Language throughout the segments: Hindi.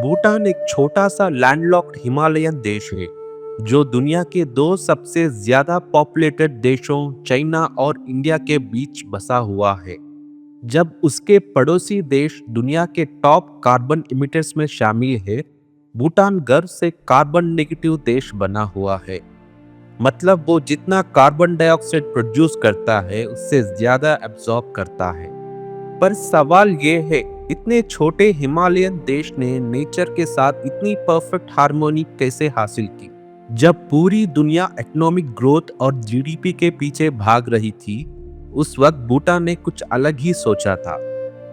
भूटान एक छोटा सा लैंडलॉक्ड हिमालयन देश है जो दुनिया के दो सबसे ज्यादा पॉपुलेटेड देशों चाइना और इंडिया के बीच बसा हुआ है। जब उसके पड़ोसी देश दुनिया के टॉप कार्बन इमिटर्स में शामिल है, भूटान गर्व से कार्बन नेगेटिव देश बना हुआ है। मतलब वो जितना कार्बन डाइऑक्साइड प्रोड्यूस करता है उससे ज्यादा एब्जॉर्ब करता है। पर सवाल ये है, इतने छोटे हिमालयन देश ने नेचर के साथ इतनी परफेक्ट हार्मोनी कैसे हासिल की? जब पूरी दुनिया इकोनॉमिक ग्रोथ और जीडीपी के पीछे भाग रही थी, उस वक्त भूटान ने कुछ अलग ही सोचा था।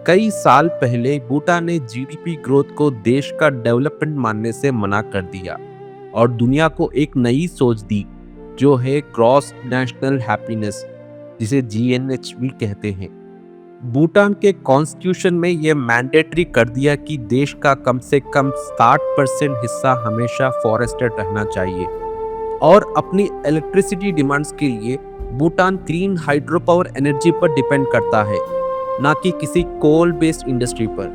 कई साल पहले भूटान ने जीडीपी ग्रोथ को देश का डेवलपमेंट मानने से मना कर दिया और दुनिया को एक नई सोच दी, जो है ग्रॉस नेशनल हैप्पीनेस, जिसे जीएनएच भी कहते हैं। भूटान के कॉन्स्टिट्यूशन में यह मैंडेटरी कर दिया कि देश का कम से कम 60% हिस्सा हमेशा फॉरेस्टेड रहना चाहिए और अपनी इलेक्ट्रिसिटी डिमांड्स के लिए Bhutan clean hydro power energy पर डिपेंड करता है, ना कि किसी कोल बेस्ड इंडस्ट्री पर।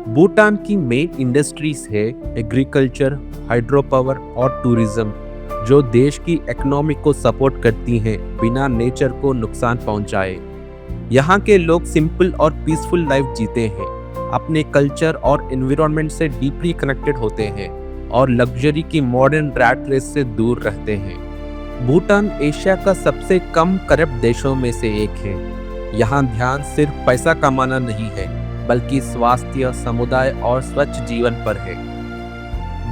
भूटान की मेन इंडस्ट्रीज है एग्रीकल्चर, हाइड्रो पावर और टूरिज्म, जो देश की इकोनॉमी को सपोर्ट करती हैं बिना नेचर को नुकसान पहुंचाए। यहाँ के लोग सिंपल और पीसफुल लाइफ जीते हैं, अपने कल्चर और एनवायरनमेंट से डीपली कनेक्टेड होते हैं और लग्जरी की मॉडर्न रैट रेस से दूर रहते हैं। भूटान एशिया का सबसे कम करप्ट देशों में से एक है। यहाँ ध्यान सिर्फ पैसा कमाना नहीं है, बल्कि स्वास्थ्य, समुदाय और स्वच्छ जीवन पर है।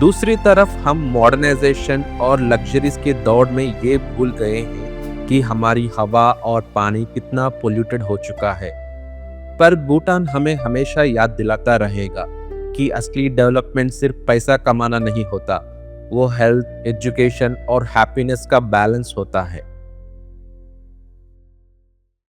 दूसरी तरफ हम मॉडर्नाइजेशन और लग्जरीज के दौड़ में ये भूल गए हैं कि हमारी हवा और पानी कितना पोल्यूटेड हो चुका है। पर भूटान हमें हमेशा याद दिलाता रहेगा कि असली डेवलपमेंट सिर्फ पैसा कमाना नहीं होता, वो हेल्थ, एजुकेशन और हैप्पीनेस का बैलेंस होता है।